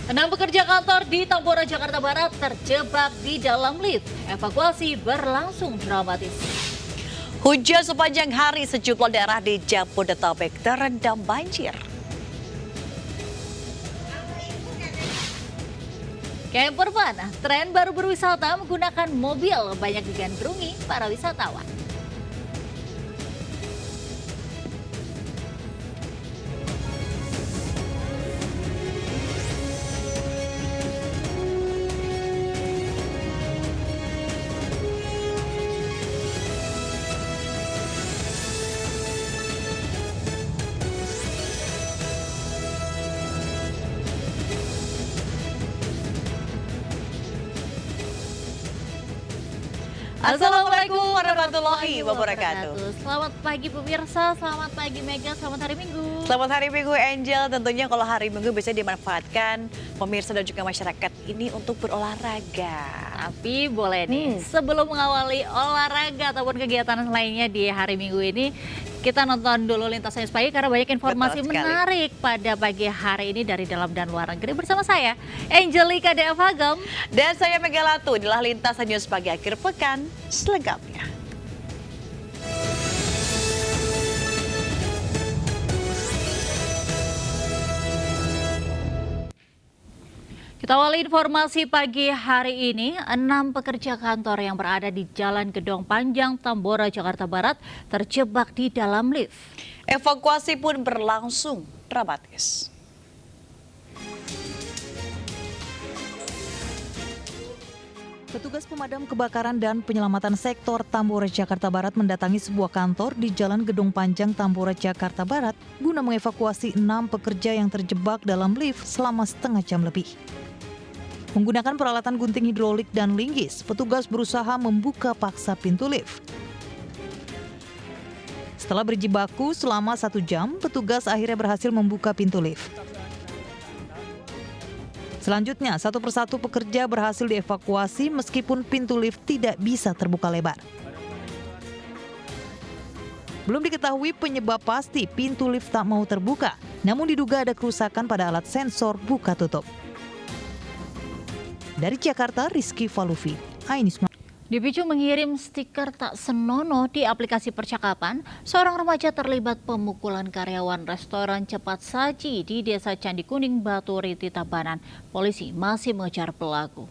Enam pekerja kantor di Tambora, Jakarta Barat terjebak di dalam lift. Evakuasi berlangsung dramatis. Hujan sepanjang hari sejumlah daerah di Jabodetabek terendam banjir. Campervan, tren baru berwisata menggunakan mobil banyak digandrungi para wisatawan. Assalamualaikum warahmatullahi wabarakatuh. Selamat pagi pemirsa, selamat pagi Mega, selamat hari Minggu. Selamat hari Minggu Angel. Tentunya kalau hari Minggu bisa dimanfaatkan pemirsa dan juga masyarakat ini untuk berolahraga. Tapi boleh nih, sebelum mengawali olahraga ataupun kegiatan lainnya di hari Minggu ini, kita nonton dulu Lintas News Pagi karena banyak informasi menarik pada pagi hari ini dari dalam dan luar negeri bersama saya, Angelika Deavagam. Dan saya Megalatu, inilah Lintas News Pagi akhir pekan selengkapnya. Kita awali informasi pagi hari ini, 6 pekerja kantor yang berada di Jalan Gedong Panjang, Tambora, Jakarta Barat terjebak di dalam lift. Evakuasi pun berlangsung dramatis. Petugas pemadam kebakaran dan penyelamatan sektor Tambora, Jakarta Barat mendatangi sebuah kantor di Jalan Gedong Panjang, Tambora, Jakarta Barat guna mengevakuasi 6 pekerja yang terjebak dalam lift selama setengah jam lebih. Menggunakan peralatan gunting hidrolik dan linggis, petugas berusaha membuka paksa pintu lift. Setelah berjibaku selama 1 jam, petugas akhirnya berhasil membuka pintu lift. Selanjutnya, satu persatu pekerja berhasil dievakuasi meskipun pintu lift tidak bisa terbuka lebar. Belum diketahui penyebab pasti pintu lift tak mau terbuka, namun diduga ada kerusakan pada alat sensor buka tutup. Dari Jakarta, Rizky Falufi, Ainis. Dipicu mengirim stiker tak senonoh di aplikasi percakapan, seorang remaja terlibat pemukulan karyawan restoran cepat saji di Desa Candi Kuning, Batu Riti, Tabanan. Polisi masih mengejar pelaku.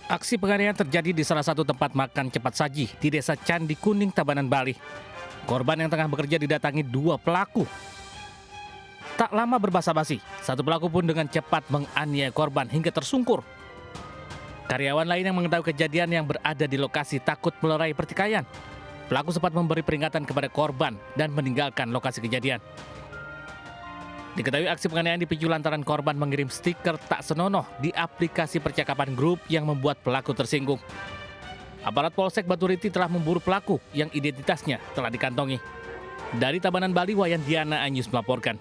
Aksi penganiayaan terjadi di salah satu tempat makan cepat saji di Desa Candi Kuning, Tabanan, Bali. Korban yang tengah bekerja didatangi 2 pelaku. Tak lama berbasa-basi, satu pelaku pun dengan cepat menganiaya korban hingga tersungkur. Karyawan lain yang mengetahui kejadian yang berada di lokasi takut melerai pertikaian. Pelaku sempat memberi peringatan kepada korban dan meninggalkan lokasi kejadian. Diketahui aksi penganiayaan dipicu lantaran korban mengirim stiker tak senonoh di aplikasi percakapan grup yang membuat pelaku tersinggung. Aparat Polsek Batu Riti telah memburu pelaku yang identitasnya telah dikantongi. Dari Tabanan, Bali, Wayan Diana Anyus melaporkan.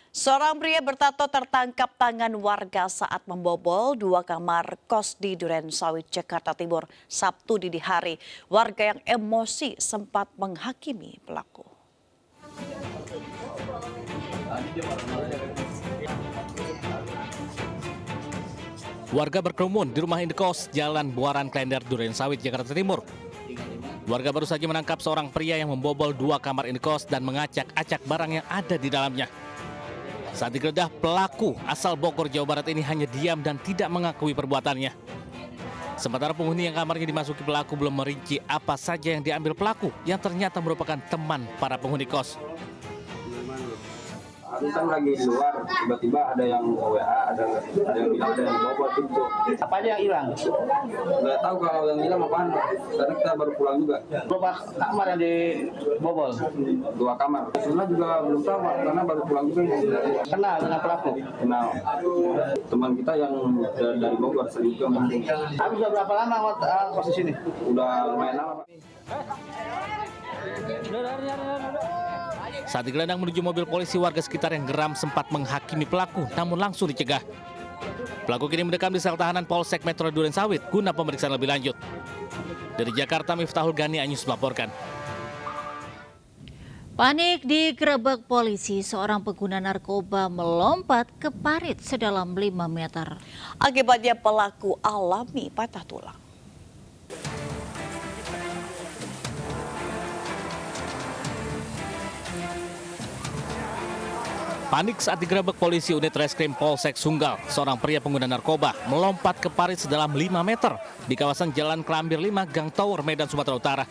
Seorang pria bertato tertangkap tangan warga saat membobol 2 kamar kos di Duren Sawit, Jakarta Timur, Sabtu dini hari. Warga yang emosi sempat menghakimi pelaku. Warga berkerumun di rumah indekos Jalan Buaran Klender, Duren Sawit, Jakarta Timur. Warga baru saja menangkap seorang pria yang membobol 2 kamar indekos dan mengacak-acak barang yang ada di dalamnya. Saat digeledah, pelaku asal Bogor, Jawa Barat ini hanya diam dan tidak mengakui perbuatannya. Sementara penghuni yang kamarnya dimasuki pelaku belum merinci apa saja yang diambil pelaku yang ternyata merupakan teman para penghuni kos. Aku kan lagi di luar, tiba-tiba ada yang WA, ada yang bilang ada yang bobol pintu. Apa aja yang hilang? Nggak tahu kalau yang hilang apaan, karena kita baru pulang juga. Berapa kamar yang dibobol? 2 kamar. Sebenarnya juga belum tahu, Pak, karena baru pulang juga. Kenal dengan pelaku? Kenal. Teman kita yang dari Bogor, juga masih. Habis sudah berapa lama kos di sini? Udah lumayan lama, Pak. Saat digelandang menuju mobil polisi, warga sekitar yang geram sempat menghakimi pelaku namun langsung dicegah. Pelaku kini mendekam di sel tahanan Polsek Metro Duren Sawit guna pemeriksaan lebih lanjut. Dari Jakarta, Miftahul Gani Anyus melaporkan. Panik digerebek polisi, seorang pengguna narkoba melompat ke parit sedalam 5 meter. Akibatnya pelaku alami patah tulang. Panik saat digerebek polisi unit reskrim Polsek Sunggal. Seorang pria pengguna narkoba melompat ke parit sedalam 5 meter di kawasan Jalan Kelambir 5, Gang Tower, Medan, Sumatera Utara.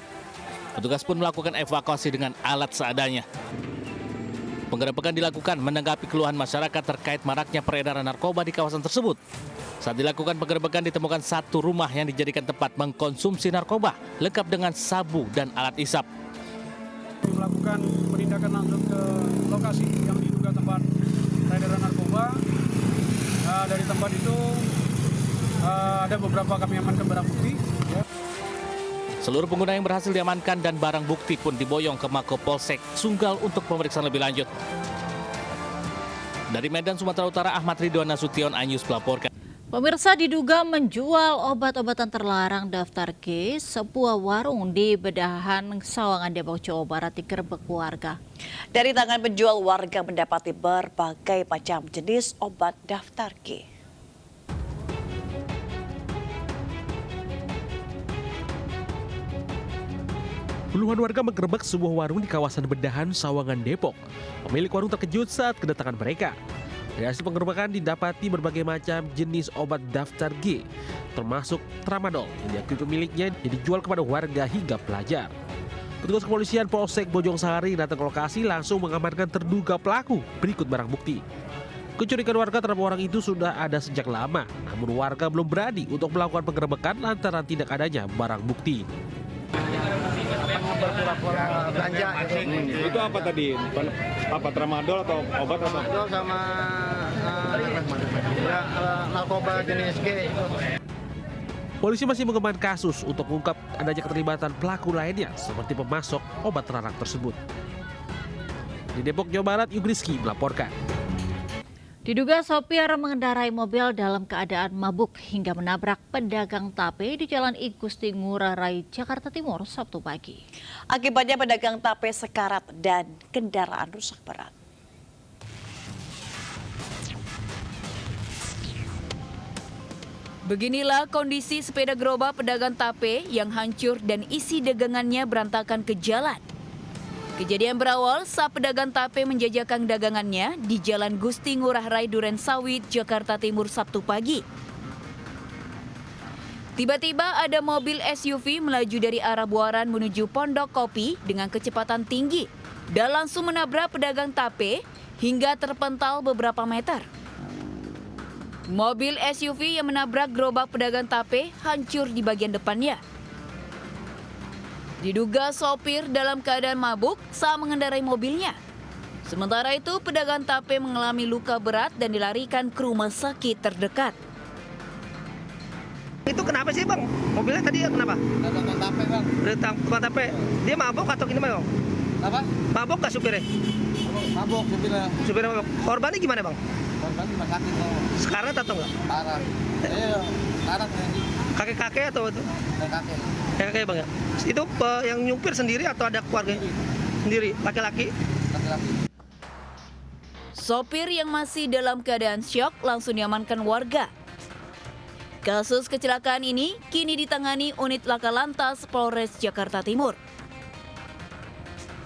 Petugas pun melakukan evakuasi dengan alat seadanya. Penggerebekan dilakukan menanggapi keluhan masyarakat terkait maraknya peredaran narkoba di kawasan tersebut. Saat dilakukan penggerebekan ditemukan satu rumah yang dijadikan tempat mengkonsumsi narkoba, lengkap dengan sabu dan alat isap. Melakukan penindakan langsung ke lokasi yang diduga tempat peredaran narkoba. Dari tempat itu ada beberapa kami amankan barang bukti. Ya. Seluruh pengguna yang berhasil diamankan dan barang bukti pun diboyong ke Mako Polsek Sunggal untuk pemeriksaan lebih lanjut. Dari Medan, Sumatera Utara, Ahmad Ridwan Nasution, iNews melaporkan. Pemirsa, diduga menjual obat-obatan terlarang daftar G, sebuah warung di Bedahan, Sawangan, Depok, Jawa Barat digerebek warga. Dari tangan penjual, warga mendapati berbagai macam jenis obat daftar G. Puluhan warga menggerebek sebuah warung di kawasan Bedahan, Sawangan, Depok. Pemilik warung terkejut saat kedatangan mereka. Dari hasil penggerebekan didapati berbagai macam jenis obat daftar G, termasuk tramadol yang diakui pemiliknya yang dijual kepada warga hingga pelajar. Petugas kepolisian Polsek Bojongsari datang ke lokasi langsung mengamankan terduga pelaku berikut barang bukti. Kecurigaan warga terhadap orang itu sudah ada sejak lama, namun warga belum berani untuk melakukan penggerebekan lantaran tidak adanya barang bukti. Belanja gitu. Itu apa tadi? Apa tramadol atau obat apa? Tramadol sama narkoba jenis G. Polisi masih mengemban kasus untuk mengungkap adanya keterlibatan pelaku lainnya seperti pemasok obat terlarang tersebut. Di Depok, Jawa Barat, Yugriski melaporkan. Diduga sopir mengendarai mobil dalam keadaan mabuk hingga menabrak pedagang tape di Jalan I Gusti Ngurah Rai, Jakarta Timur, Sabtu pagi. Akibatnya pedagang tape sekarat dan kendaraan rusak berat. Beginilah kondisi sepeda gerobak pedagang tape yang hancur dan isi dagangannya berantakan ke jalan. Kejadian berawal saat pedagang tape menjajakan dagangannya di Jalan Gusti Ngurah Rai, Duren Sawit, Jakarta Timur, Sabtu pagi. Tiba-tiba ada mobil SUV melaju dari arah Buaran menuju Pondok Kopi dengan kecepatan tinggi dan langsung menabrak pedagang tape hingga terpental beberapa meter. Mobil SUV yang menabrak gerobak pedagang tape hancur di bagian depannya. Diduga sopir dalam keadaan mabuk saat mengendarai mobilnya. Sementara itu, pedagang tape mengalami luka berat dan dilarikan ke rumah sakit terdekat. Itu kenapa sih bang? Mobilnya tadi kenapa? Datang tape bang. Tukang tape. Dia mabok atau gimana bang? Apa? Mabok gak supirnya? Mabok supirnya. Supirnya mabok. Korbannya gimana bang? Korban rumah sakit bang. Sekarang atau enggak? Parah. Parah ini. Kakek-kakek atau itu? Kakek. Kakek bang ya? Itu yang nyupir sendiri atau ada keluarga sendiri? Laki-laki? Laki-laki. Sopir yang masih dalam keadaan syok langsung diamankan warga. Kasus kecelakaan ini kini ditangani unit Laka Lantas Polres Jakarta Timur.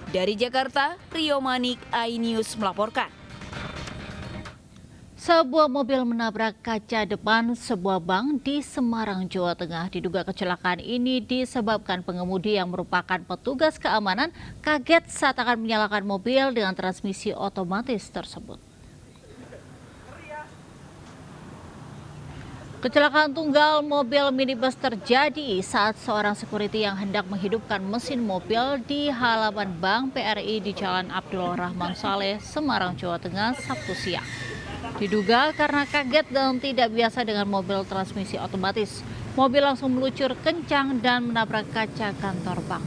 Dari Jakarta, Rio Manik, iNews melaporkan. Sebuah mobil menabrak kaca depan sebuah bank di Semarang, Jawa Tengah. Diduga kecelakaan ini disebabkan pengemudi yang merupakan petugas keamanan kaget saat akan menyalakan mobil dengan transmisi otomatis tersebut. Kecelakaan tunggal mobil minibus terjadi saat seorang security yang hendak menghidupkan mesin mobil di halaman Bank BRI di Jalan Abdul Rahman Saleh, Semarang, Jawa Tengah, Sabtu siang. Diduga karena kaget dan tidak biasa dengan mobil transmisi otomatis, mobil langsung meluncur kencang dan menabrak kaca kantor bank.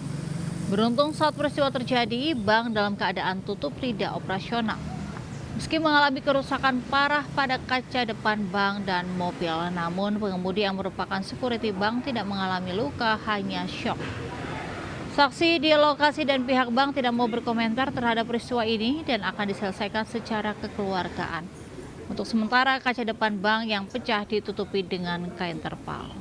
Beruntung saat peristiwa terjadi, bank dalam keadaan tutup tidak operasional. Meski mengalami kerusakan parah pada kaca depan bank dan mobil, namun pengemudi yang merupakan security bank tidak mengalami luka, hanya syok. Saksi di lokasi dan pihak bank tidak mau berkomentar terhadap peristiwa ini dan akan diselesaikan secara kekeluargaan. Untuk sementara, kaca depan bank yang pecah ditutupi dengan kain terpal.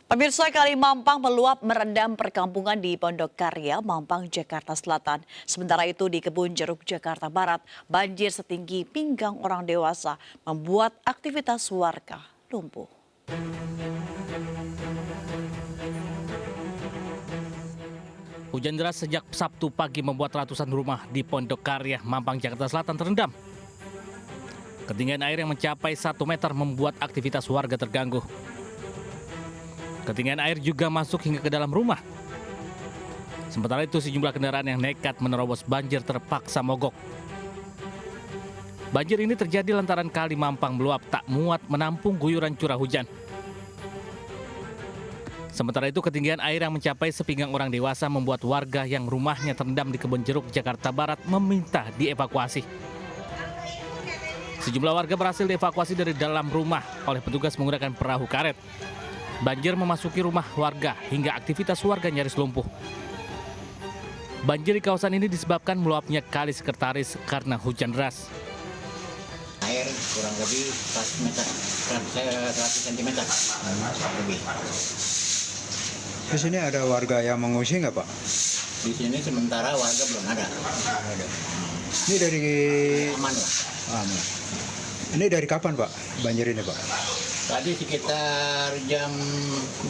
Pemirsa, Kali Mampang meluap merendam perkampungan di Pondok Karya, Mampang, Jakarta Selatan. Sementara itu di Kebun Jeruk, Jakarta Barat, banjir setinggi pinggang orang dewasa membuat aktivitas warga lumpuh. Hujan deras sejak Sabtu pagi membuat ratusan rumah di Pondok Karya, Mampang, Jakarta Selatan terendam. Ketinggian air yang mencapai 1 meter membuat aktivitas warga terganggu. Ketinggian air juga masuk hingga ke dalam rumah. Sementara itu sejumlah kendaraan yang nekat menerobos banjir terpaksa mogok. Banjir ini terjadi lantaran Kali Mampang meluap tak muat menampung guyuran curah hujan. Sementara itu ketinggian air yang mencapai sepinggang orang dewasa membuat warga yang rumahnya terendam di Kebun Jeruk, Jakarta Barat meminta dievakuasi. Sejumlah warga berhasil dievakuasi dari dalam rumah oleh petugas menggunakan perahu karet. Banjir memasuki rumah warga hingga aktivitas warga nyaris lumpuh. Banjir di kawasan ini disebabkan meluapnya Kali Sekretaris karena hujan deras. Air kurang lebih 100 meter, 100 cm lebih. Di sini ada warga yang mengungsi nggak, Pak? Di sini sementara warga belum ada. Ini dari aman lah. Aman. Ini dari kapan, Pak? Banjir ini, Pak? Tadi sekitar jam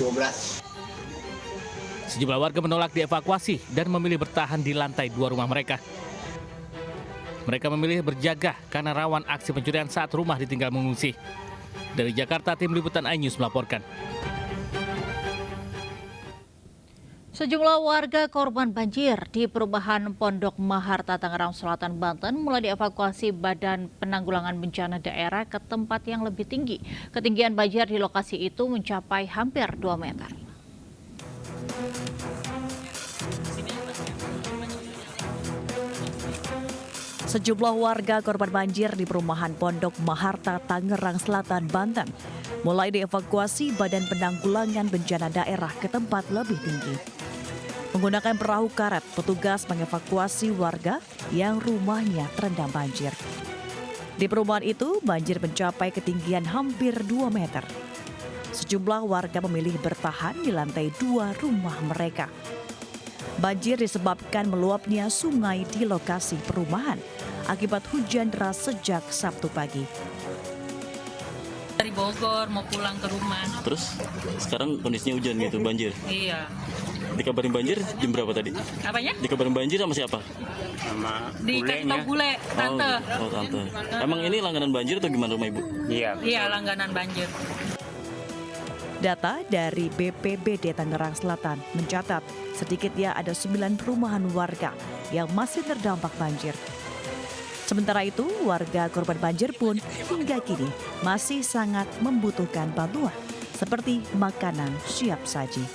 12. Sejumlah warga menolak dievakuasi dan memilih bertahan di lantai 2 rumah mereka. Mereka memilih berjaga karena rawan aksi pencurian saat rumah ditinggal mengungsi. Dari Jakarta, tim liputan iNews melaporkan. Sejumlah warga korban banjir di perumahan Pondok Maharta, Tangerang Selatan, Banten mulai dievakuasi Badan Penanggulangan Bencana Daerah ke tempat yang lebih tinggi. Ketinggian banjir di lokasi itu mencapai hampir 2 meter. Sejumlah warga korban banjir di perumahan Pondok Maharta, Tangerang Selatan, Banten mulai dievakuasi Badan Penanggulangan Bencana Daerah ke tempat lebih tinggi. Menggunakan perahu karet, petugas mengevakuasi warga yang rumahnya terendam banjir. Di perumahan itu, banjir mencapai ketinggian hampir 2 meter. Sejumlah warga memilih bertahan di lantai 2 rumah mereka. Banjir disebabkan meluapnya sungai di lokasi perumahan akibat hujan deras sejak Sabtu pagi. Dari Bogor mau pulang ke rumah. Terus sekarang kondisinya hujan gitu, banjir? Iya. Dikabarin banjir jam berapa tadi? Apanya? Dikabarin banjir sama siapa? Sama di kantor bule, tante. Oh, tante. Emang ini langganan banjir atau gimana rumah ibu? Iya. Iya, langganan banjir. Data dari BPBD Tangerang Selatan mencatat sedikitnya ada 9 perumahan warga yang masih terdampak banjir. Sementara itu, warga korban banjir pun hingga kini masih sangat membutuhkan bantuan seperti makanan siap saji.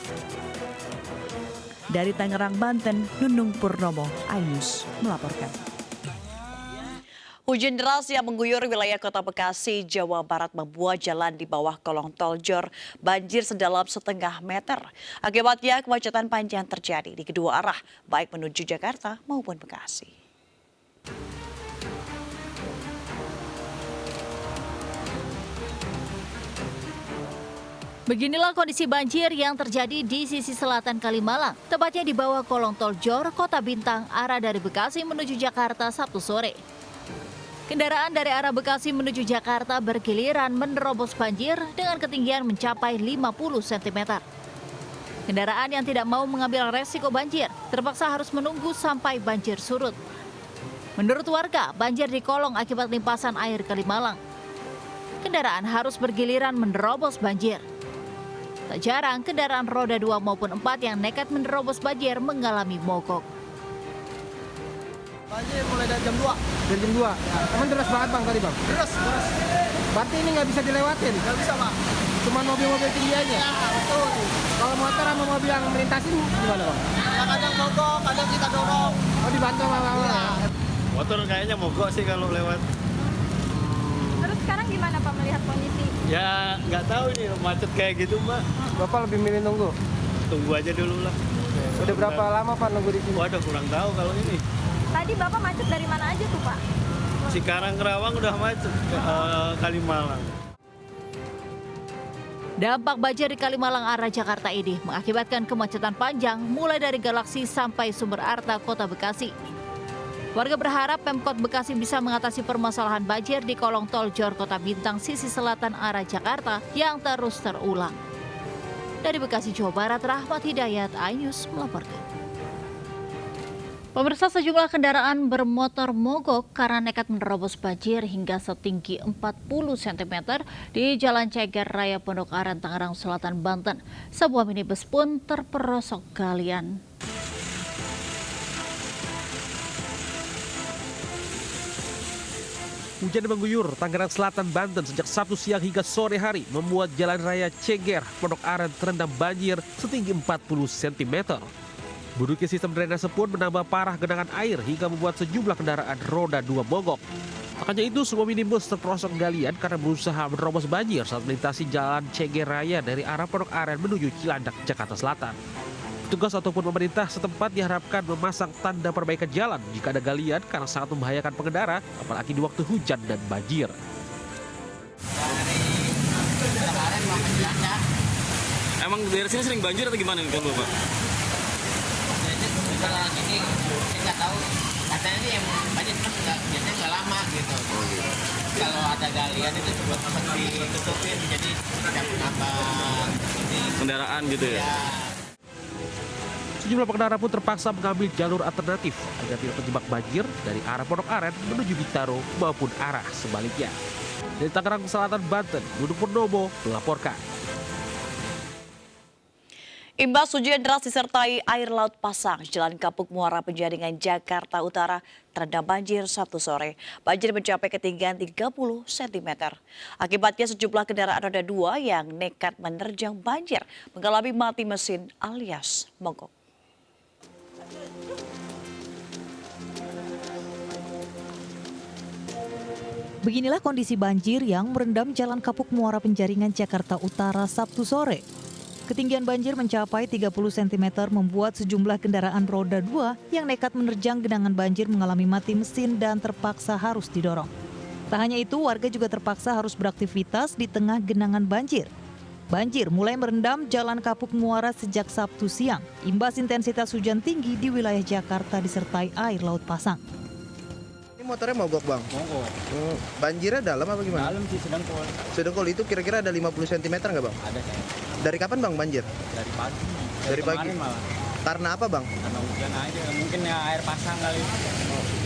Dari Tangerang, Banten, Nunung Purnomo, iNews melaporkan. Hujan deras yang mengguyur wilayah Kota Bekasi, Jawa Barat membuat jalan di bawah kolong tol Jor banjir sedalam setengah meter. Akibatnya kemacetan panjang terjadi di kedua arah, baik menuju Jakarta maupun Bekasi. Beginilah kondisi banjir yang terjadi di sisi selatan Kalimalang, tepatnya di bawah kolong tol Jor, Kota Bintang, arah dari Bekasi menuju Jakarta Sabtu sore. Kendaraan dari arah Bekasi menuju Jakarta bergiliran menerobos banjir dengan ketinggian mencapai 50 cm. Kendaraan yang tidak mau mengambil resiko banjir terpaksa harus menunggu sampai banjir surut. Menurut warga, banjir dikolong akibat limpasan air Kalimalang. Kendaraan harus bergiliran menerobos banjir. Tak jarang kendaraan roda 2 maupun 4 yang nekat menerobos banjir mengalami mogok. Banjir mulai dari jam 2. Dari jam 2. Emang deras banget Bang tadi Bang? Deras. Berarti ini nggak bisa dilewatin? Nggak bisa Pak. Cuma mobil-mobil tinggi aja? Ya, betul. Kalau motor sama mobil yang melintasin gimana Bang? Ya kadang mogok, kadang kita dorong. Oh dibantu sama Bang? Ya. Motor kayaknya mogok sih kalau lewat. Terus sekarang gimana Pak melihat kondisi? Ya nggak tahu ini macet kayak gitu Mbak. Bapak lebih milih nunggu? Tunggu aja dulu lah. Udah berapa lama Pak nunggu di sini? Waduh kurang tahu kalau ini. Tadi Bapak macet dari mana aja tuh Pak? Cikarang Kerawang udah macet, Kalimalang. Dampak banjir di Kalimalang arah Jakarta ini mengakibatkan kemacetan panjang mulai dari Galaksi sampai Sumber Arta, Kota Bekasi. Warga berharap Pemkot Bekasi bisa mengatasi permasalahan banjir di kolong tol Jor Kota Bintang sisi selatan arah Jakarta yang terus terulang. Dari Bekasi, Jawa Barat, Rahmat Hidayat, iNews melaporkan. Pemirsa, sejumlah kendaraan bermotor mogok karena nekat menerobos banjir hingga setinggi 40 cm di Jalan Ceger Raya Pondok Aren, Tangerang Selatan, Banten. Sebuah minibus pun terperosok galian. Hujan mengguyur Tangerang Selatan, Banten sejak Sabtu siang hingga sore hari membuat Jalan Raya Ceger Pondok Aren terendam banjir setinggi 40 cm. Buruknya sistem drainase pun menambah parah genangan air hingga membuat sejumlah kendaraan roda 2 mogok. Makanya itu semua minibus terperosok galian karena berusaha menerobos banjir saat melintasi Jalan Ceger Raya dari arah Pondok Aren menuju Cilandak, Jakarta Selatan. Petugas ataupun pemerintah setempat diharapkan memasang tanda perbaikan jalan jika ada galian karena sangat membahayakan pengendara, apalagi di waktu hujan dan banjir. Emang daerah sini sering banjir atau gimana nih kalau Pak? Kalau ini saya nggak tahu, katanya ini yang banjir kan biasanya nggak lama gitu. Kalau ada galian itu buat ditutupin, jadi tidak menambah kendaraan gitu ya. Sejumlah pengendara pun terpaksa mengambil jalur alternatif agar tidak terjebak banjir dari arah Pondok Aren menuju Bintaro maupun arah sebaliknya. Dari Tangerang Selatan, Banten, Duduk Purnomo melaporkan. Imbas hujan deras disertai air laut pasang, Jalan Kapuk Muara Penjaringan, Jakarta Utara terendam banjir Sabtu sore. Banjir mencapai ketinggian 30 cm. Akibatnya sejumlah kendaraan roda 2 yang nekat menerjang banjir mengalami mati mesin alias mogok. Beginilah kondisi banjir yang merendam Jalan Kapuk Muara Penjaringan, Jakarta Utara Sabtu sore. Ketinggian banjir mencapai 30 cm membuat sejumlah kendaraan roda 2 yang nekat menerjang genangan banjir mengalami mati mesin dan terpaksa harus didorong. Tak hanya itu, warga juga terpaksa harus beraktivitas di tengah genangan banjir. Banjir mulai merendam Jalan Kapuk Muara sejak Sabtu siang, imbas intensitas hujan tinggi di wilayah Jakarta disertai air laut pasang. Ini motornya mogok Bang? Mogok. Banjirnya dalam apa gimana? Dalam sih, sedengkul. Sedengkul itu kira-kira ada 50 cm nggak Bang? Ada saya. Dari kapan Bang banjir? Dari pagi. Dari pagi? Malah. Karena apa Bang? Karena hujan aja, mungkin ya air pasang kali.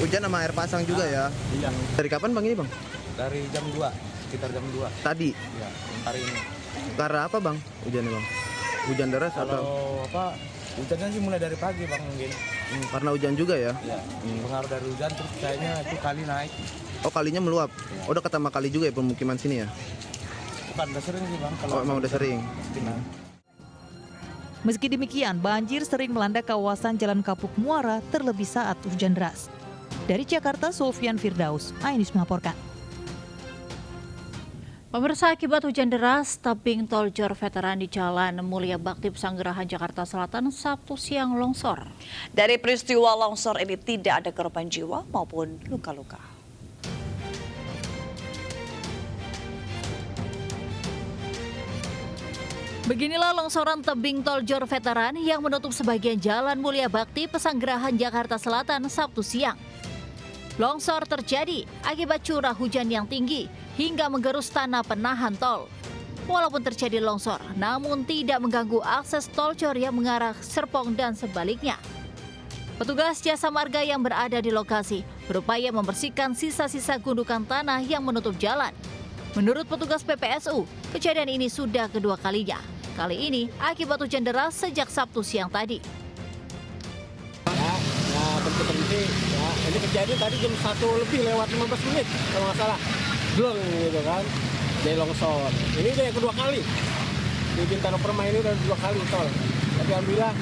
Hujan sama air pasang juga ya? Iya. Dari kapan Bang ini Bang? Dari jam 2, sekitar jam 2. Tadi? Iya, hari ini. Karena apa Bang hujannya Bang? Hujan deras atau? Kalau apa, hujannya sih mulai dari pagi Bang mungkin. Karena hujan juga ya? Iya, pengaruh dari hujan terus kayaknya itu kali naik. Oh kalinya meluap? Oh, udah ketama kali juga ya pemukiman sini ya? Bukan, udah sering sih Bang. Oh emang udah sering? Meski demikian, banjir sering melanda kawasan Jalan Kapuk Muara terlebih saat hujan deras. Dari Jakarta, Sofian Firdaus, iNews melaporkan. Pemirsa, akibat hujan deras, tebing tol Jor Veteran di Jalan Mulia Bakti Pesanggerahan, Jakarta Selatan Sabtu siang longsor. Dari peristiwa longsor ini tidak ada korban jiwa maupun luka-luka. Beginilah longsoran tebing tol Jor Veteran yang menutup sebagian Jalan Mulia Bakti Pesanggerahan, Jakarta Selatan Sabtu siang. Longsor terjadi akibat curah hujan yang tinggi hingga menggerus tanah penahan tol. Walaupun terjadi longsor, namun tidak mengganggu akses tol Jor yang mengarah Serpong dan sebaliknya. Petugas jasa marga yang berada di lokasi berupaya membersihkan sisa-sisa gundukan tanah yang menutup jalan. Menurut petugas PPSU, kejadian ini sudah kedua kalinya. Kali ini akibat hujan deras sejak Sabtu siang tadi. Berhenti. Ya, ini kejadian tadi jam 1 lebih lewat 15 menit kalau nggak salah. Blong gitu kan. Jadi longsor. Ini udah yang kedua kali. Di Bintaro Permai ini udah 2 kali tol. Tapi alhamdulillah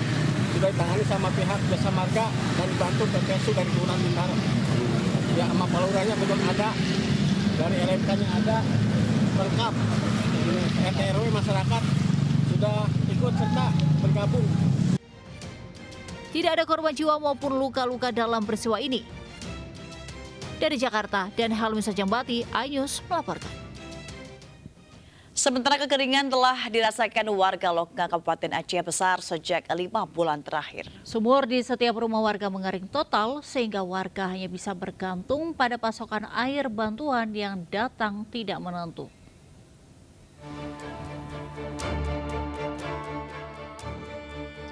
sudah ditangani sama pihak jasa marga dan dibantu PPSU dari Kelurahan Bintaro. Ya sama paluranya belum ada. Dan dari LMK-nya ada lengkap. RT RW masyarakat sudah ikut serta bergabung. Tidak ada korban jiwa maupun luka-luka dalam peristiwa ini. Dari Jakarta, dan Helmi Sajambati, iNews melaporkan. Sementara kekeringan telah dirasakan warga Loknga Kabupaten Aceh Besar sejak 5 bulan terakhir. Sumur di setiap rumah warga mengering total sehingga warga hanya bisa bergantung pada pasokan air bantuan yang datang tidak menentu.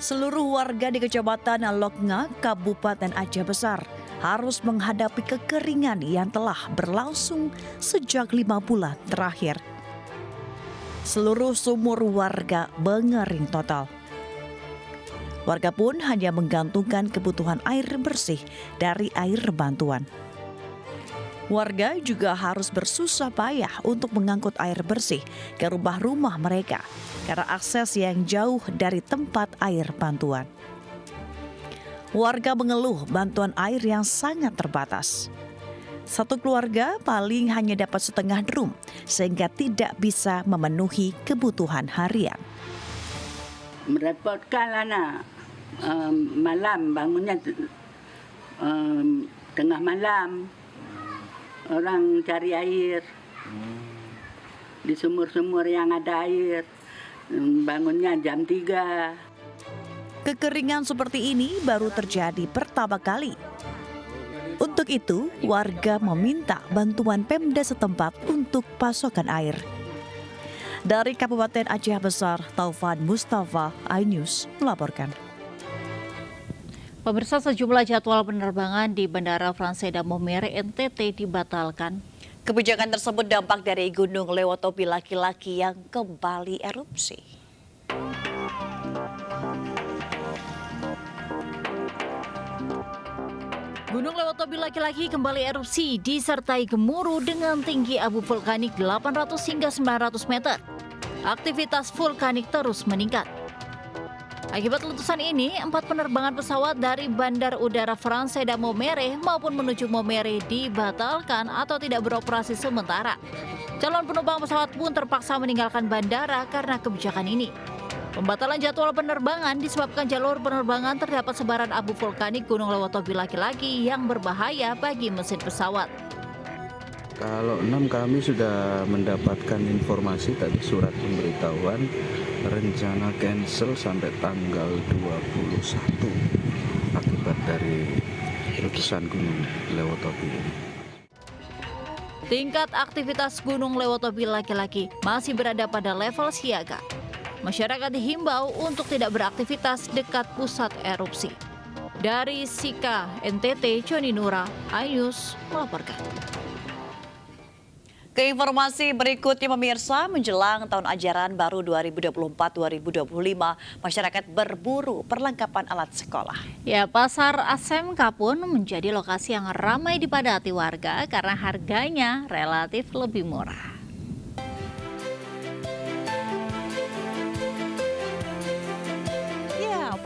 Seluruh warga di Kecamatan Loknga, Kabupaten Aceh Besar harus menghadapi kekeringan yang telah berlangsung sejak 5 bulan terakhir. Seluruh sumur warga mengering total. Warga pun hanya menggantungkan kebutuhan air bersih dari air bantuan. Warga juga harus bersusah payah untuk mengangkut air bersih ke rumah-rumah mereka karena akses yang jauh dari tempat air bantuan. Warga mengeluh bantuan air yang sangat terbatas. Satu keluarga paling hanya dapat setengah drum sehingga tidak bisa memenuhi kebutuhan harian. Merepotkan lah nak. Malam bangunnya tengah malam. Orang cari air. Di sumur-sumur yang ada air. Bangunnya jam 3. Kekeringan seperti ini baru terjadi pertama kali. Untuk itu, warga meminta bantuan Pemda setempat untuk pasokan air. Dari Kabupaten Aceh Besar, Taufan Mustafa, iNews melaporkan. Pemirsa, sejumlah jadwal penerbangan di Bandara Franseda Momere NTT dibatalkan. Kebijakan tersebut dampak dari Gunung Lewotobi laki-laki yang kembali erupsi. Gunung Lewotobi laki-laki kembali erupsi disertai gemuruh dengan tinggi abu vulkanik 800 hingga 900 meter. Aktivitas vulkanik terus meningkat. Akibat letusan ini, 4 penerbangan pesawat dari Bandar Udara Franseda Momere maupun menuju Momere dibatalkan atau tidak beroperasi sementara. Calon penumpang pesawat pun terpaksa meninggalkan bandara karena kebijakan ini. Pembatalan jadwal penerbangan disebabkan jalur penerbangan terdapat sebaran abu vulkanik Gunung Lewotobi laki-laki yang berbahaya bagi mesin pesawat. Kalau 6 kami sudah mendapatkan informasi tadi surat pemberitahuan rencana cancel sampai tanggal 21 akibat dari letusan Gunung Lewotobi. Tingkat aktivitas Gunung Lewotobi laki-laki masih berada pada level siaga. Masyarakat dihimbau untuk tidak beraktivitas dekat pusat erupsi. Dari Sika, NTT, Joni Nura, iNews melaporkan. Ke informasi berikutnya pemirsa, menjelang tahun ajaran baru 2024-2025, masyarakat berburu perlengkapan alat sekolah. Ya, pasar ASMK pun menjadi lokasi yang ramai dipadati warga karena harganya relatif lebih murah.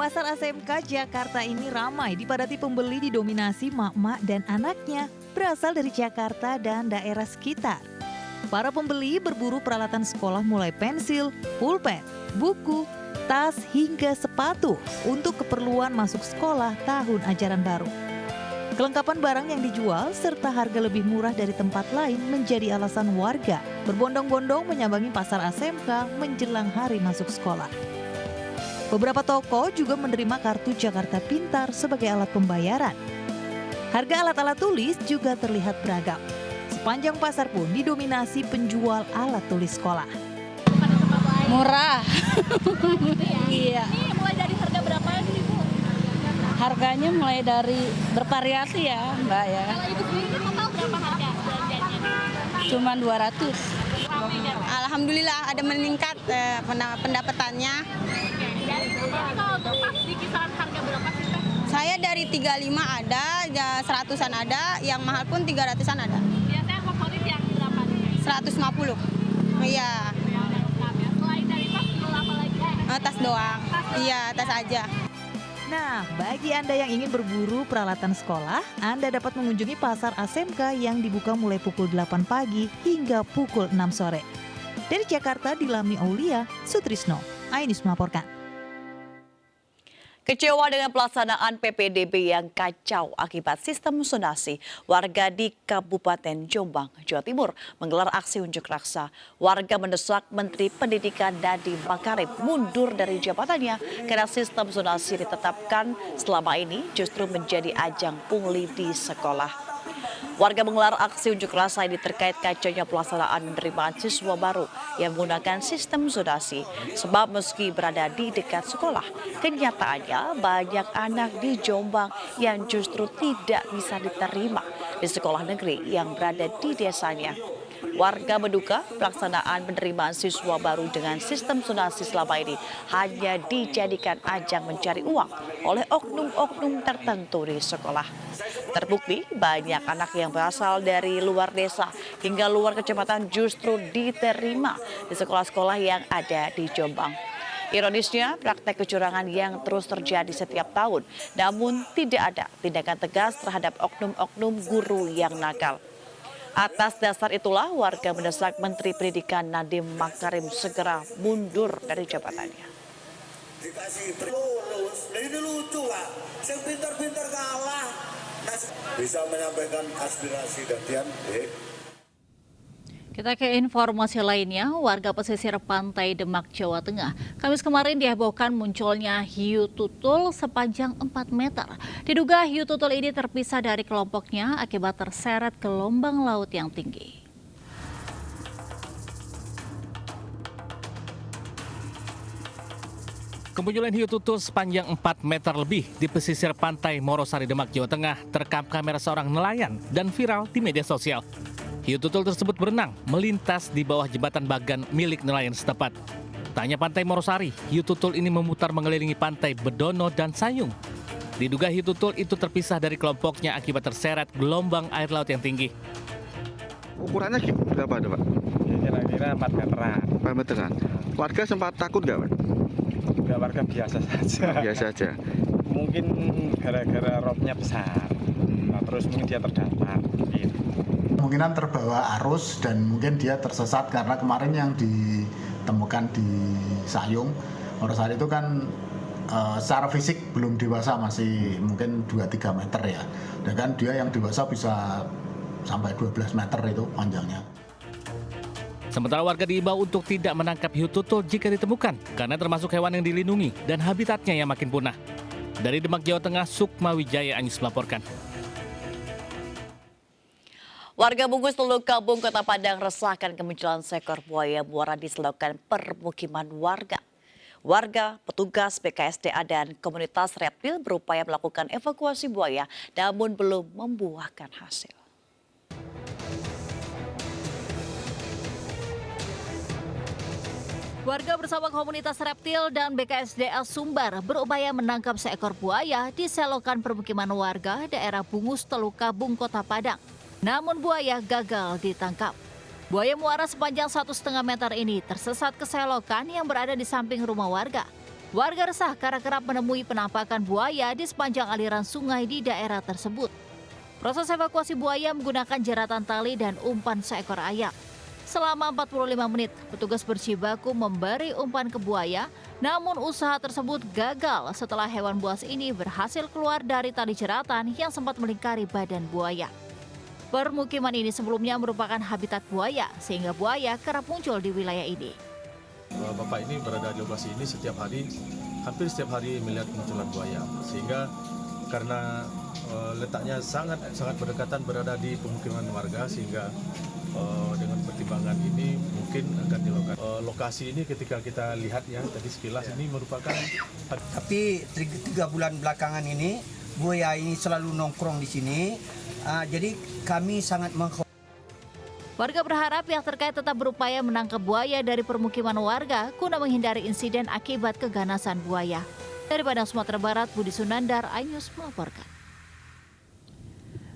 Pasar ASMK Jakarta ini ramai dipadati pembeli didominasi mak-mak dan anaknya berasal dari Jakarta dan daerah sekitar. Para pembeli berburu peralatan sekolah mulai pensil, pulpen, buku, tas hingga sepatu untuk keperluan masuk sekolah tahun ajaran baru. Kelengkapan barang yang dijual serta harga lebih murah dari tempat lain menjadi alasan warga berbondong-bondong menyambangi pasar ASMK menjelang hari masuk sekolah. Beberapa toko juga menerima kartu Jakarta Pintar sebagai alat pembayaran. Harga alat-alat tulis juga terlihat beragam. Sepanjang pasar pun didominasi penjual alat tulis sekolah. Murah. Iya. Ini mulai dari harga berapa nih, Bu? Harganya mulai dari bervariasi ya, Mbak ya. Kalau Ibu sendiri total berapa harga belanjanya? Cuma 200. Alhamdulillah ada meningkat pendapatannya. Jadi kalau untuk pas di kisaran harga berapa sih, Teh? Saya dari 35 ada, 100-an ada, yang mahal pun 300-an ada. Biasanya favorit yang berapa nih? 150. Iya. Selain dari tas, jual apa lagi? Tas doang. Iya, tas aja. Nah, bagi Anda yang ingin berburu peralatan sekolah, Anda dapat mengunjungi pasar ASMK yang dibuka mulai pukul 8 pagi hingga pukul 6 sore. Dari Jakarta, Dilami Aulia, Sutrisno, iNews melaporkan. Kecewa dengan pelaksanaan PPDB yang kacau akibat sistem zonasi, warga di Kabupaten Jombang, Jawa Timur menggelar aksi unjuk rasa. Warga mendesak Menteri Pendidikan Nadiem Makarim mundur dari jabatannya karena sistem zonasi ditetapkan selama ini justru menjadi ajang pungli di sekolah. Warga menggelar aksi unjuk rasa ini terkait kacaunya pelaksanaan penerimaan siswa baru yang menggunakan sistem zonasi. Sebab meski berada di dekat sekolah, kenyataannya banyak anak di Jombang yang justru tidak bisa diterima di sekolah negeri yang berada di desanya. Warga menduga pelaksanaan penerimaan siswa baru dengan sistem zonasi selama ini hanya dijadikan ajang mencari uang oleh oknum-oknum tertentu di sekolah. Terbukti banyak anak yang berasal dari luar desa hingga luar kecamatan justru diterima di sekolah-sekolah yang ada di Jombang. Ironisnya, praktek kecurangan yang terus terjadi setiap tahun, namun tidak ada tindakan tegas terhadap oknum-oknum guru yang nakal. Atas dasar itulah warga mendesak Menteri Pendidikan Nadiem Makarim segera mundur dari jabatannya. Dikasih lulus, ini lucu Pak, yang pintar-pintar kalah, bisa menyampaikan aspirasi dan Kita ke informasi lainnya, warga pesisir pantai Demak, Jawa Tengah, Kamis kemarin dihebohkan munculnya hiu tutul sepanjang 4 meter. Diduga hiu tutul ini terpisah dari kelompoknya akibat terseret gelombang laut yang tinggi. Kemunculan hiu tutul sepanjang 4 meter lebih di pesisir pantai Morosari, Demak, Jawa Tengah terekam kamera seorang nelayan dan viral di media sosial. Hiu tutul tersebut berenang melintas di bawah jembatan bagan milik nelayan setempat. Tanya pantai Morosari, hiu tutul ini memutar mengelilingi pantai Bedono dan Sayung. Diduga hiu tutul itu terpisah dari kelompoknya akibat terseret gelombang air laut yang tinggi. Ukurannya berapa ada, Pak? Kira-kira 4 meteran. 4 meteran. Warga sempat takut nggak, Pak? Enggak, warga biasa saja. Biasa aja. Mungkin gara-gara robnya besar. Nah, terus mungkin dia terdampar. Gitu. Kemungkinan terbawa arus dan mungkin dia tersesat karena kemarin yang ditemukan di Sayung, Morosari itu kan secara fisik belum dewasa, masih mungkin 2-3 meter ya. Dan kan dia yang dewasa bisa sampai 12 meter itu panjangnya. Sementara warga diimbau untuk tidak menangkap hiu tutul jika ditemukan karena termasuk hewan yang dilindungi dan habitatnya yang makin punah. Dari Demak, Jawa Tengah, Sukma Wijaya, iNews melaporkan. Warga Bungkus Teluk Kabung, Kota Padang resahkan kemunculan seekor buaya muara di selokan permukiman warga. Warga, petugas BKSDA dan komunitas reptil berupaya melakukan evakuasi buaya namun belum membuahkan hasil. Warga bersama komunitas reptil dan BKSDA Sumbar berupaya menangkap seekor buaya di selokan permukiman warga daerah Bungus Teluk Kabung, Kota Padang. Namun buaya gagal ditangkap. Buaya muara sepanjang 1,5 meter ini tersesat ke selokan yang berada di samping rumah warga. Warga resah karena kerap menemui penampakan buaya di sepanjang aliran sungai di daerah tersebut. Proses evakuasi buaya menggunakan jeratan tali dan umpan seekor ayam. Selama 45 menit, petugas berjibaku memberi umpan ke buaya, namun usaha tersebut gagal setelah hewan buas ini berhasil keluar dari tali jeratan yang sempat melingkari badan buaya. Permukiman ini sebelumnya merupakan habitat buaya, sehingga buaya kerap muncul di wilayah ini. Bapak ini berada di lokasi ini hampir setiap hari melihat munculan buaya, sehingga karena letaknya sangat berdekatan berada di pemukiman warga, sehingga dengan pertimbangan ini mungkin akan dilakukan. Lokasi ini ketika kita lihat ya tadi sekilas ini merupakan. Tapi 3 bulan belakangan ini buaya ini selalu nongkrong di sini. Jadi kami sangat Warga berharap pihak terkait tetap berupaya menangkap buaya dari permukiman warga guna menghindari insiden akibat keganasan buaya. Dari Padang, Sumatera Barat, Budi Sunandar, iNews melaporkan.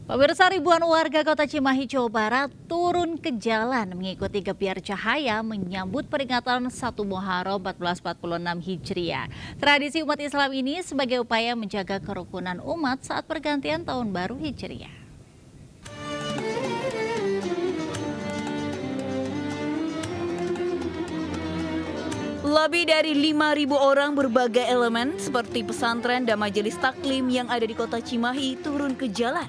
Pemirsa, ribuan warga Kota Cimahi, Jawa Barat turun ke jalan mengikuti gebiar cahaya menyambut peringatan 1 Muharram 1446 Hijriah. Tradisi umat Islam ini sebagai upaya menjaga kerukunan umat saat pergantian Tahun Baru Hijriah. Lebih dari 5.000 orang berbagai elemen seperti pesantren dan majelis taklim yang ada di Kota Cimahi turun ke jalan.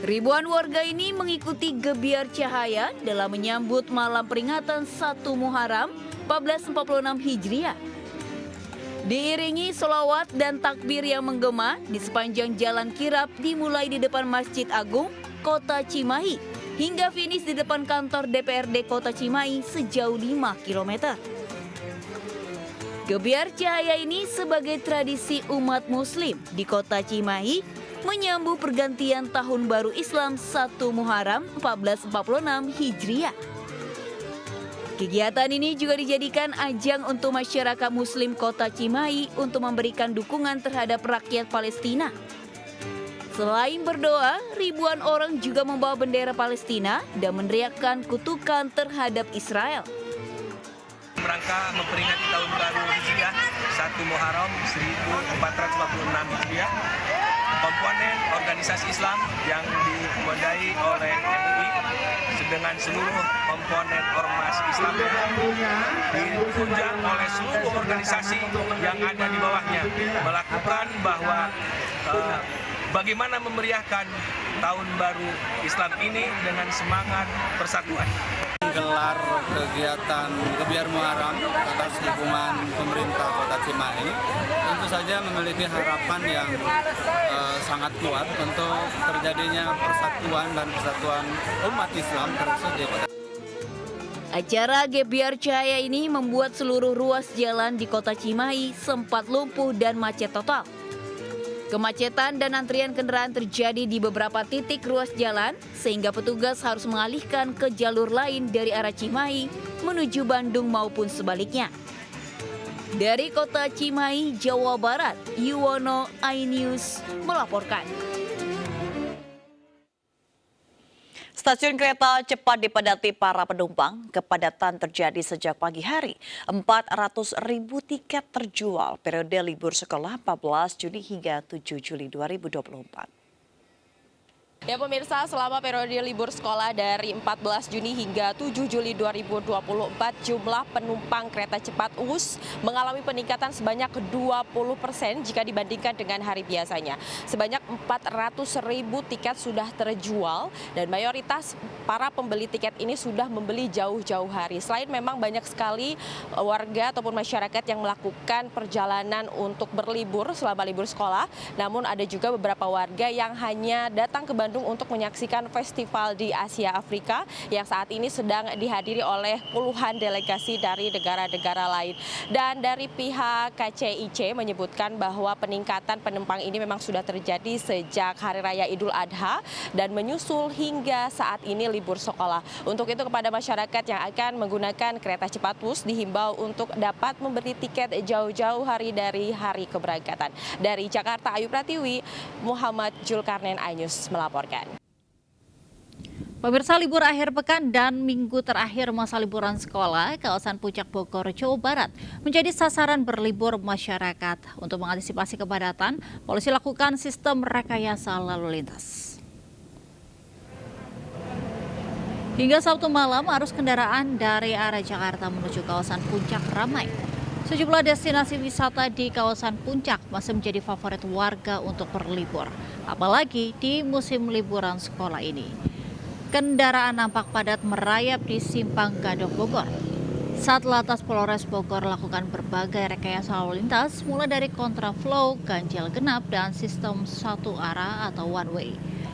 Ribuan warga ini mengikuti gebiar cahaya dalam menyambut malam peringatan 1 Muharram 1446 Hijriah. Diiringi sholawat dan takbir yang menggema di sepanjang jalan kirap dimulai di depan Masjid Agung Kota Cimahi hingga finish di depan kantor DPRD Kota Cimahi sejauh 5 km. Gebiar cahaya ini sebagai tradisi umat Muslim di Kota Cimahi menyambut pergantian Tahun Baru Islam 1 Muharram 1446 Hijriah. Kegiatan ini juga dijadikan ajang untuk masyarakat Muslim Kota Cimahi untuk memberikan dukungan terhadap rakyat Palestina. Selain berdoa, ribuan orang juga membawa bendera Palestina dan meneriakkan kutukan terhadap Israel. Rangka memperingati Tahun Baru Hijriah 1 Muharram 1446 Hijriah, komponen organisasi Islam yang dikodai oleh MUI dengan seluruh komponen ormas Islam ditunjang oleh seluruh organisasi yang ada di bawahnya melakukan bahwa bagaimana memeriahkan Tahun Baru Islam ini dengan semangat persatuan. Gelar kegiatan Gebiar Muharram atas dukungan pemerintah Kota Cimahi tentu saja memiliki harapan yang sangat kuat untuk terjadinya persatuan dan kesatuan umat Islam terkhusus di Kota. Acara Gebiar Cahaya ini membuat seluruh ruas jalan di Kota Cimahi sempat lumpuh dan macet total. Kemacetan dan antrian kendaraan terjadi di beberapa titik ruas jalan sehingga petugas harus mengalihkan ke jalur lain dari arah Cimahi menuju Bandung maupun sebaliknya. Dari Kota Cimahi, Jawa Barat, Yuwono, iNews melaporkan. Stasiun kereta cepat dipadati para penumpang. Kepadatan terjadi sejak pagi hari. 400.000 tiket terjual periode libur sekolah 14 Juni hingga 7 Juli 2024. Ya pemirsa, selama periode libur sekolah dari 14 Juni hingga 7 Juli 2024, jumlah penumpang kereta cepat WUS mengalami peningkatan sebanyak 20% jika dibandingkan dengan hari biasanya. Sebanyak 400.000 tiket sudah terjual dan mayoritas para pembeli tiket ini sudah membeli jauh-jauh hari. Selain memang banyak sekali warga ataupun masyarakat yang melakukan perjalanan untuk berlibur selama libur sekolah, namun ada juga beberapa warga yang hanya datang ke Bandung untuk menyaksikan festival di Asia Afrika yang saat ini sedang dihadiri oleh puluhan delegasi dari negara-negara lain. Dan dari pihak KCIC menyebutkan bahwa peningkatan penumpang ini memang sudah terjadi sejak Hari Raya Idul Adha dan menyusul hingga saat ini libur sekolah. Untuk itu kepada masyarakat yang akan menggunakan kereta cepat WUS dihimbau untuk dapat membeli tiket jauh-jauh hari dari hari keberangkatan. Dari Jakarta, Ayu Pratiwi, Muhammad Julkarnain, iNews melaporkan. Pemirsa, libur akhir pekan dan minggu terakhir masa liburan sekolah, kawasan Puncak Bogor, Jawa Barat menjadi sasaran berlibur masyarakat. Untuk mengantisipasi kepadatan, polisi lakukan sistem rekayasa lalu lintas. Hingga Sabtu malam, arus kendaraan dari arah Jakarta menuju kawasan Puncak ramai. Sejumlah destinasi wisata di kawasan Puncak masih menjadi favorit warga untuk berlibur, apalagi di musim liburan sekolah ini. Kendaraan nampak padat merayap di Simpang Gadok Bogor. Satlantas Polres Bogor lakukan berbagai rekayasa lalu lintas, mulai dari kontraflow, ganjil genap, dan sistem satu arah atau one way.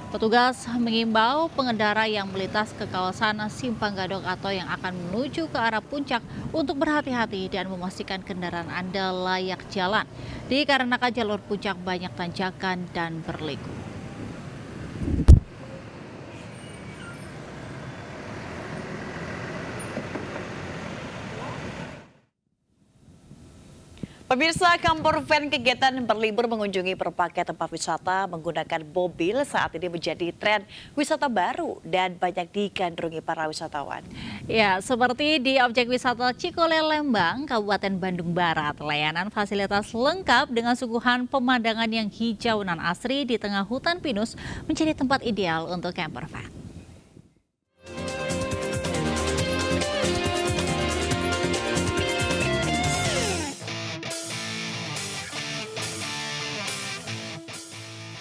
Petugas mengimbau pengendara yang melintas ke kawasan Simpang Gadok atau yang akan menuju ke arah Puncak untuk berhati-hati dan memastikan kendaraan Anda layak jalan, dikarenakan jalur Puncak banyak tanjakan dan berliku. Pemirsa, Kampor Van kegiatan berlibur mengunjungi berbagai tempat wisata menggunakan mobil saat ini menjadi tren wisata baru dan banyak digandrungi para wisatawan. Ya, seperti di objek wisata Cikole Lembang, Kabupaten Bandung Barat, layanan fasilitas lengkap dengan suguhan pemandangan yang hijau nan asri di tengah hutan pinus menjadi tempat ideal untuk camper van.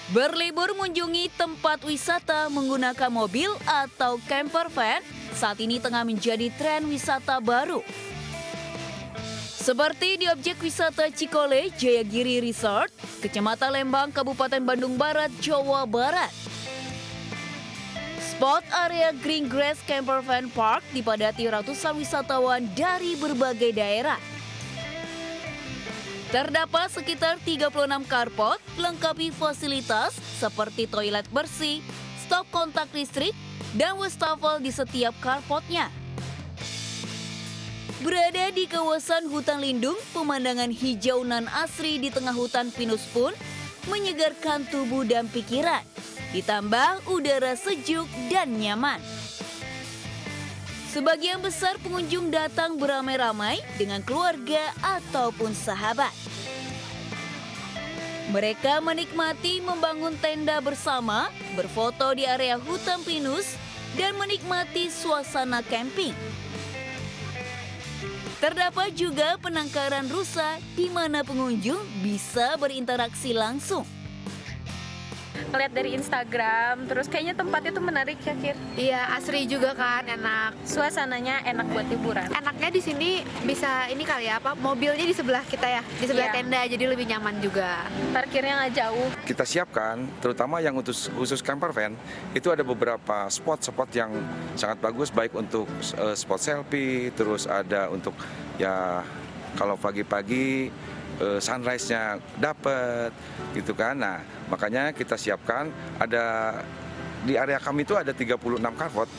Berlibur mengunjungi tempat wisata menggunakan mobil atau camper van saat ini tengah menjadi tren wisata baru. Seperti di objek wisata Cikole Jayagiri Resort, Kecamatan Lembang, Kabupaten Bandung Barat, Jawa Barat. Spot area Green Grass Camper Van Park dipadati ratusan wisatawan dari berbagai daerah. Terdapat sekitar 36 carport, lengkapi fasilitas seperti toilet bersih, stop kontak listrik, dan wastafel di setiap carportnya. Berada di kawasan hutan lindung, pemandangan hijau nan asri di tengah hutan pinus pun menyegarkan tubuh dan pikiran, ditambah udara sejuk dan nyaman. Sebagian besar pengunjung datang beramai-ramai dengan keluarga ataupun sahabat. Mereka menikmati membangun tenda bersama, berfoto di area hutan pinus, dan menikmati suasana camping. Terdapat juga penangkaran rusa di mana pengunjung bisa berinteraksi langsung. Ngeliat dari Instagram, terus kayaknya tempatnya tuh menarik ya, Kir. Iya, asri juga kan, enak. Suasananya enak buat liburan. Enaknya di sini bisa ini kali ya, mobilnya di sebelah kita ya, di sebelah tenda, jadi lebih nyaman juga. Parkirnya nggak jauh. Kita siapkan, terutama yang khusus camper van, itu ada beberapa spot-spot yang sangat bagus, baik untuk spot selfie, terus ada untuk ya kalau pagi-pagi sunrise-nya dapat gitu kan. Nah, makanya kita siapkan ada di area kami itu ada 36 carport.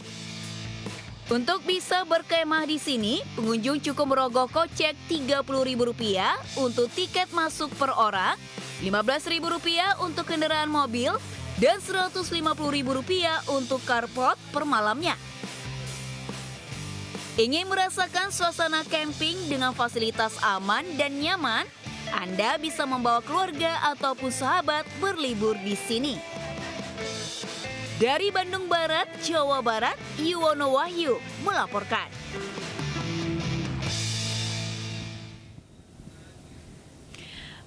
Untuk bisa berkemah di sini, pengunjung cukup merogoh kocek Rp30.000 untuk tiket masuk per orang, Rp15.000 untuk kendaraan mobil, dan Rp150.000 untuk carport per malamnya. Ingin merasakan suasana camping dengan fasilitas aman dan nyaman? Anda bisa membawa keluarga ataupun sahabat berlibur di sini. Dari Bandung Barat, Jawa Barat, Yuwono Wahyu melaporkan.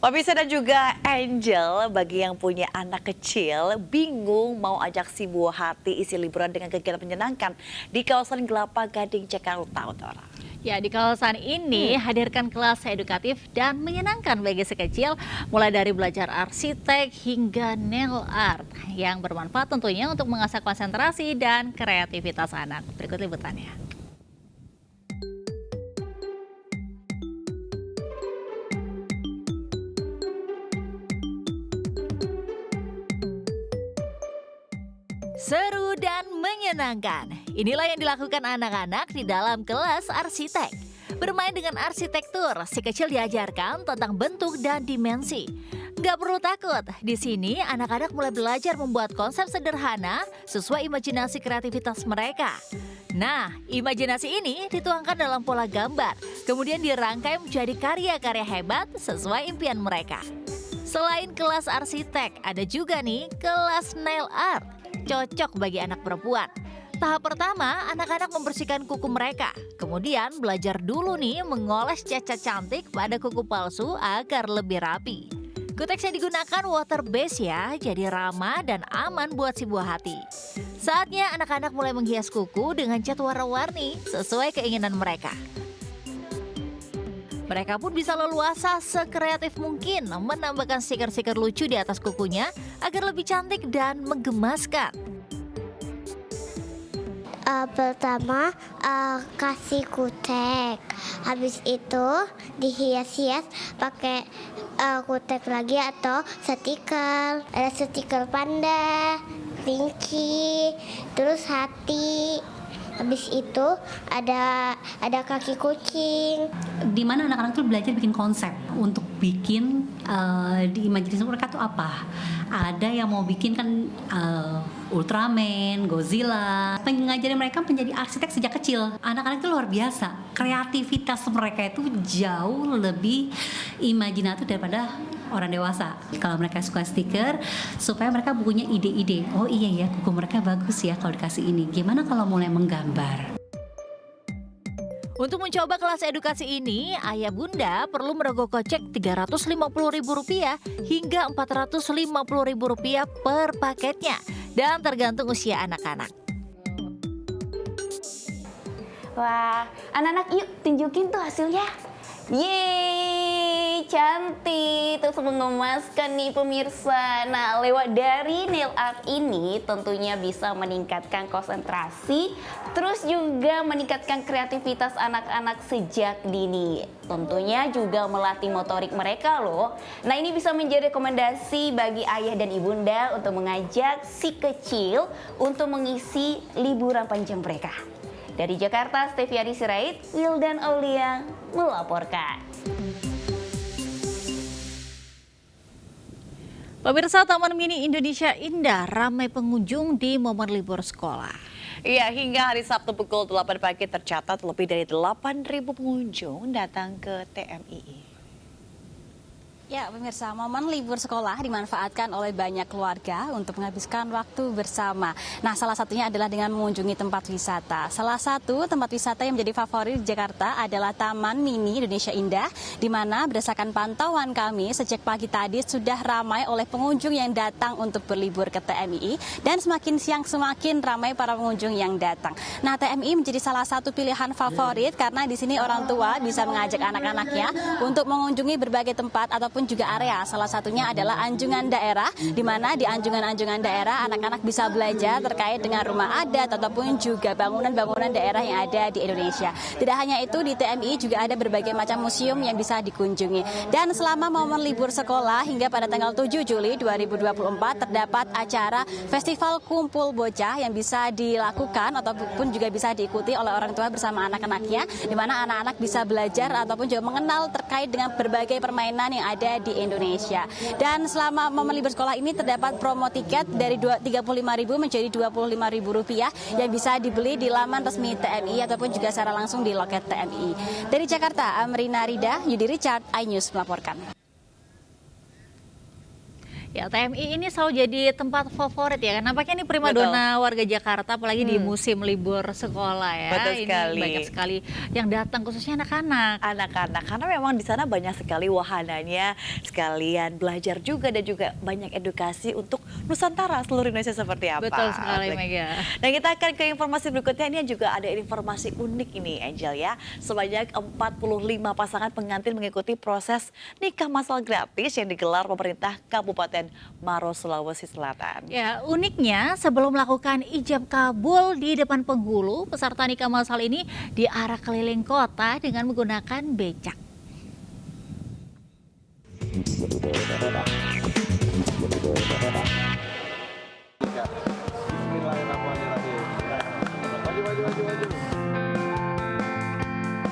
Pemirsa dan juga Angel, bagi yang punya anak kecil, bingung mau ajak si buah hati isi liburan dengan kegiatan menyenangkan di kawasan Kelapa Gading, Jakarta Utara. Ya, di kawasan ini hadirkan kelas edukatif dan menyenangkan bagi si kecil, mulai dari belajar arsitek hingga nail art yang bermanfaat tentunya untuk mengasah konsentrasi dan kreativitas anak. Berikut liputannya. Seru dan menyenangkan. Inilah yang dilakukan anak-anak di dalam kelas arsitek. Bermain dengan arsitektur, si kecil diajarkan tentang bentuk dan dimensi. Gak perlu takut, di sini anak-anak mulai belajar membuat konsep sederhana sesuai imajinasi kreativitas mereka. Nah, imajinasi ini dituangkan dalam pola gambar, kemudian dirangkai menjadi karya-karya hebat sesuai impian mereka. Selain kelas arsitek, ada juga nih kelas nail art. Cocok bagi anak perempuan. Tahap pertama, anak-anak membersihkan kuku mereka. Kemudian belajar dulu nih mengoles cat cantik pada kuku palsu agar lebih rapi. Kutex yang digunakan water base ya, jadi ramah dan aman buat si buah hati. Saatnya anak-anak mulai menghias kuku dengan cat warna-warni sesuai keinginan mereka. Mereka pun bisa leluasa sekreatif mungkin menambahkan stiker-stiker lucu di atas kukunya agar lebih cantik dan menggemaskan. Pertama kasih kutek, habis itu dihias-hias pakai kutek lagi atau stiker. Ada stiker panda, kelinci, terus hati, Habis itu ada kaki kucing. Di mana anak-anak tuh belajar bikin konsep untuk bikin di imajinasi mereka tuh apa. Ada yang mau bikin kan Ultraman, Godzilla. Ngajarin mereka menjadi arsitek sejak kecil. Anak-anak itu luar biasa. Kreativitas mereka itu jauh lebih imajinatif daripada orang dewasa. Kalau mereka suka stiker, supaya mereka punya ide-ide. Oh iya ya, kuku mereka bagus ya kalau dikasih ini. Gimana kalau mulai menggambar? Untuk mencoba kelas edukasi ini, ayah bunda perlu merogoh kocek Rp350.000 hingga Rp450.000 per paketnya, dan tergantung usia anak-anak. Wah, anak-anak yuk tunjukin tuh hasilnya. Yeay, cantik, terus mengemaskan nih pemirsa. Nah, lewat dari nail art ini tentunya bisa meningkatkan konsentrasi, terus juga meningkatkan kreativitas anak-anak sejak dini. Tentunya juga melatih motorik mereka loh. Nah, ini bisa menjadi rekomendasi bagi ayah dan ibunda untuk mengajak si kecil untuk mengisi liburan panjang mereka. Dari Jakarta, Steviani Sirait, Wildan Aulia melaporkan. Pemirsa, Taman Mini Indonesia Indah ramai pengunjung di momen libur sekolah. Iya, hingga hari Sabtu pukul 8 pagi tercatat lebih dari 8.000 pengunjung datang ke TMII. Ya, pemirsa, momen libur sekolah dimanfaatkan oleh banyak keluarga untuk menghabiskan waktu bersama. Nah, salah satunya adalah dengan mengunjungi tempat wisata. Salah satu tempat wisata yang menjadi favorit di Jakarta adalah Taman Mini Indonesia Indah, di mana berdasarkan pantauan kami sejak pagi tadi sudah ramai oleh pengunjung yang datang untuk berlibur ke TMII, dan semakin siang semakin ramai para pengunjung yang datang. Nah, TMII menjadi salah satu pilihan favorit karena di sini orang tua bisa mengajak anak-anaknya untuk mengunjungi berbagai tempat ataupun juga area. Salah satunya adalah anjungan daerah, di mana di anjungan daerah anak-anak bisa belajar terkait dengan rumah adat ataupun juga bangunan-bangunan daerah yang ada di Indonesia. Tidak hanya itu, di TMII juga ada berbagai macam museum yang bisa dikunjungi. Dan selama momen libur sekolah hingga pada tanggal 7 Juli 2024 terdapat acara Festival Kumpul Bocah yang bisa dilakukan ataupun juga bisa diikuti oleh orang tua bersama anak-anaknya, di mana anak-anak bisa belajar ataupun juga mengenal terkait dengan berbagai permainan yang ada di Indonesia. Dan selama momen libur sekolah ini terdapat promo tiket dari Rp35.000 menjadi Rp25.000 yang bisa dibeli di laman resmi TMI ataupun juga secara langsung di loket TMI. Dari Jakarta, Amrina Rida, Yudi Richard, iNews melaporkan. Ya, TMI ini selalu jadi tempat favorit ya. Nampaknya ini primadona warga Jakarta, apalagi di musim libur sekolah ya. Betul sekali. Ini banyak sekali yang datang, khususnya anak-anak. Anak-anak, karena memang di sana banyak sekali wahananya, sekalian belajar juga dan juga banyak edukasi untuk Nusantara, seluruh Indonesia seperti apa. Betul sekali, Mega. Dan kita akan ke informasi berikutnya. Ini juga ada informasi unik ini, Angel ya. Sebanyak 45 pasangan pengantin mengikuti proses nikah massal gratis yang digelar pemerintah Kabupaten Maros, Sulawesi Selatan. Ya, uniknya sebelum melakukan ijab kabul di depan penghulu, peserta nikah massal ini diarak keliling kota dengan menggunakan becak.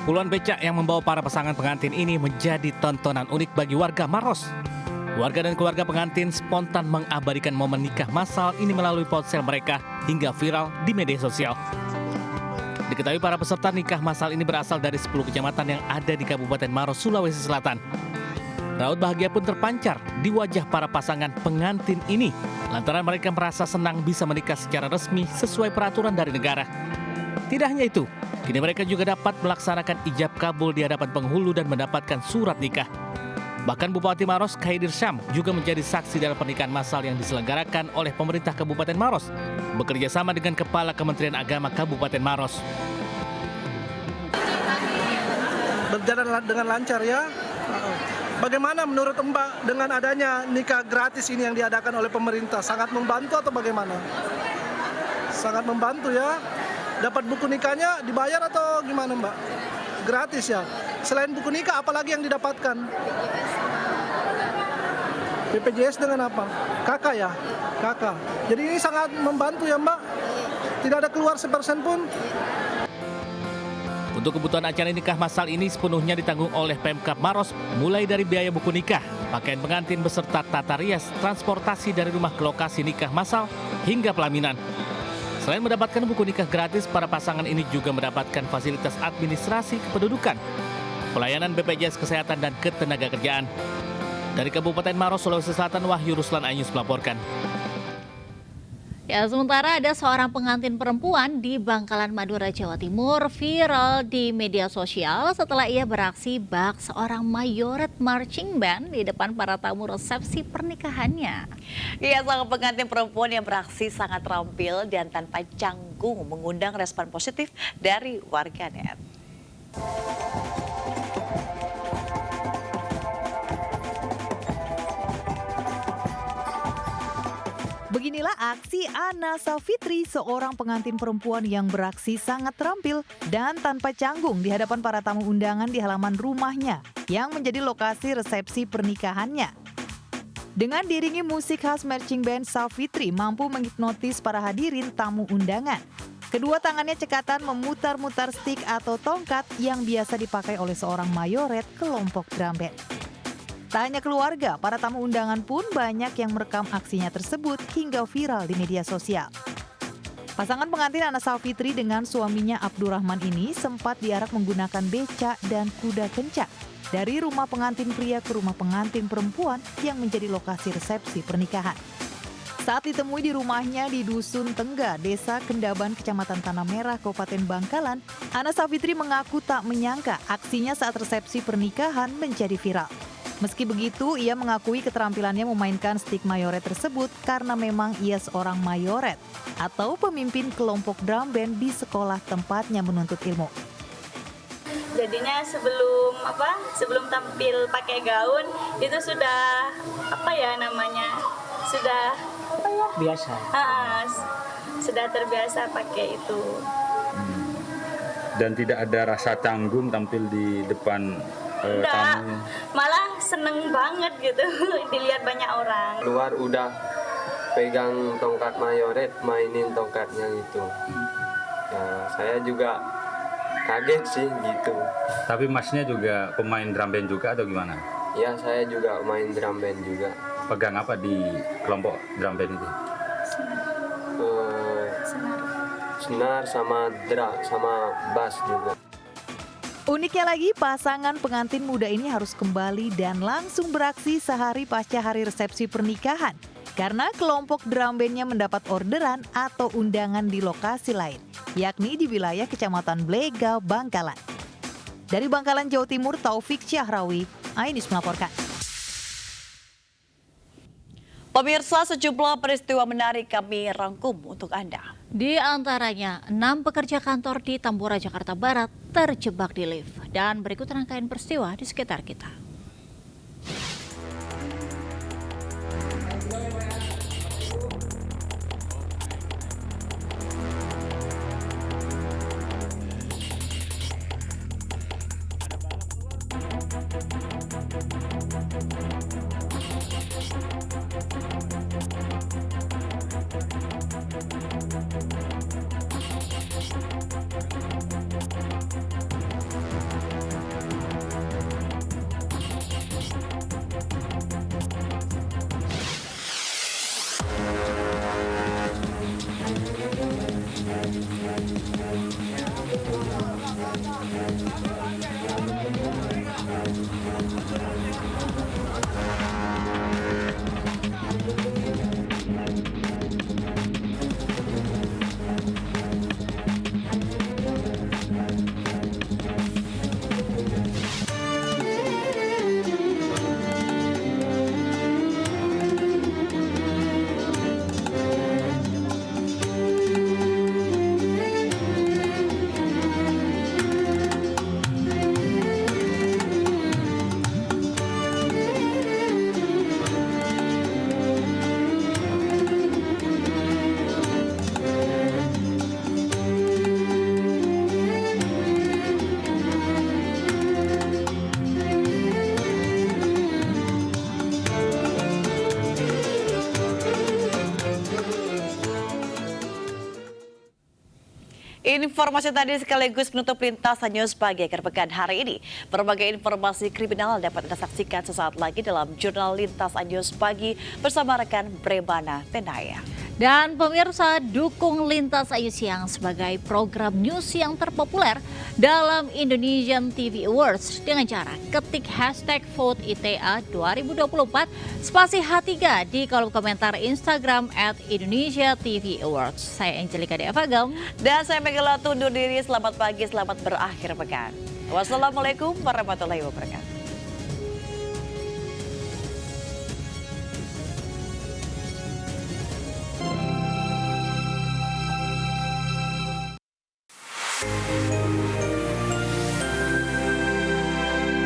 Puluhan becak yang membawa para pasangan pengantin ini menjadi tontonan unik bagi warga Maros. Warga dan keluarga pengantin spontan mengabadikan momen nikah massal ini melalui ponsel mereka hingga viral di media sosial. Diketahui para peserta nikah massal ini berasal dari 10 kecamatan yang ada di Kabupaten Maros, Sulawesi Selatan. Raut bahagia pun terpancar di wajah para pasangan pengantin ini lantaran mereka merasa senang bisa menikah secara resmi sesuai peraturan dari negara. Tidak hanya itu, kini mereka juga dapat melaksanakan ijab kabul di hadapan penghulu dan mendapatkan surat nikah. Bahkan Bupati Maros, Khaidir Syam, juga menjadi saksi dalam pernikahan massal yang diselenggarakan oleh pemerintah Kabupaten Maros, bekerja sama dengan Kepala Kementerian Agama Kabupaten Maros. Berjalan dengan lancar ya. Bagaimana menurut Mbak dengan adanya nikah gratis ini yang diadakan oleh pemerintah? Sangat membantu atau bagaimana? Sangat membantu ya. Dapat buku nikahnya dibayar atau gimana Mbak? Gratis ya. Selain buku nikah, apalagi yang didapatkan? BPJS dengan apa? Kakak ya? Kakak. Jadi ini sangat membantu ya Mbak? Tidak ada keluar sepersen pun. Untuk kebutuhan acara nikah massal ini sepenuhnya ditanggung oleh Pemkab Maros, mulai dari biaya buku nikah, pakaian pengantin beserta tata rias, transportasi dari rumah ke lokasi nikah massal, hingga pelaminan. Selain mendapatkan buku nikah gratis, para pasangan ini juga mendapatkan fasilitas administrasi kependudukan, pelayanan BPJS Kesehatan dan Ketenagakerjaan. Dari Kabupaten Maros, Sulawesi Selatan, Wahyu Ruslan Anyus melaporkan. Ya, sementara ada seorang pengantin perempuan di Bangkalan, Madura, Jawa Timur viral di media sosial setelah ia beraksi bak seorang mayoret marching band di depan para tamu resepsi pernikahannya. Ia sang pengantin perempuan yang beraksi sangat terampil dan tanpa canggung mengundang respon positif dari warganet. Beginilah aksi Ana Safitri, seorang pengantin perempuan yang beraksi sangat terampil dan tanpa canggung di hadapan para tamu undangan di halaman rumahnya yang menjadi lokasi resepsi pernikahannya. Dengan diiringi musik khas marching band, Safitri mampu menghipnotis para hadirin tamu undangan. Kedua tangannya cekatan memutar-mutar stik atau tongkat yang biasa dipakai oleh seorang mayoret kelompok drum band. Tak hanya keluarga, para tamu undangan pun banyak yang merekam aksinya tersebut hingga viral di media sosial. Pasangan pengantin Ana Safitri dengan suaminya Abdurrahman ini sempat diarak menggunakan becak dan kuda kencak dari rumah pengantin pria ke rumah pengantin perempuan yang menjadi lokasi resepsi pernikahan. Saat ditemui di rumahnya di Dusun Tengga, Desa Kendaban, Kecamatan Tanah Merah, Kabupaten Bangkalan, Ana Safitri mengaku tak menyangka aksinya saat resepsi pernikahan menjadi viral. Meski begitu, ia mengakui keterampilannya memainkan stik mayoret tersebut karena memang ia seorang mayoret atau pemimpin kelompok drum band di sekolah tempatnya menuntut ilmu. Jadinya sebelum tampil pakai gaun itu sudah biasa. Sudah terbiasa pakai itu. Dan tidak ada rasa canggung tampil di depan tamu. Malah seneng banget gitu dilihat banyak orang. Luar udah pegang tongkat mayoret, mainin tongkatnya gitu. Ya, saya juga kaget sih gitu. Tapi masnya juga pemain drum band juga atau gimana? Ya, saya juga main drum band juga. Pegang apa di kelompok drum band itu? Senar sama drum sama bass juga. Uniknya lagi, pasangan pengantin muda ini harus kembali dan langsung beraksi sehari pasca hari resepsi pernikahan karena kelompok drum bandnya mendapat orderan atau undangan di lokasi lain, yakni di wilayah Kecamatan Blega, Bangkalan. Dari Bangkalan, Jawa Timur, Taufik Syahrawi, Ainus melaporkan. Pemirsa, sejumlah peristiwa menarik kami rangkum untuk Anda. Di antaranya, 6 pekerja kantor di Tambora, Jakarta Barat terjebak di lift. Dan berikut rangkaian peristiwa di sekitar kita. Informasi tadi sekaligus menutup lintasan news pagi akhir pekan hari ini. Berbagai informasi kriminal dapat Anda saksikan sesaat lagi dalam jurnal lintasan news pagi bersama rekan Brebana Tenaya. Dan pemirsa, dukung Lintas Ayu Siang sebagai program news yang terpopuler dalam Indonesian TV Awards dengan cara ketik hashtag Vote ITA 2024 spasi H3 di kolom komentar Instagram @Indonesia TV Awards. Saya Angelika Deavagam. Dan saya Megala undur diri. Selamat pagi, selamat berakhir pekan. Wassalamualaikum warahmatullahi wabarakatuh. Thank you.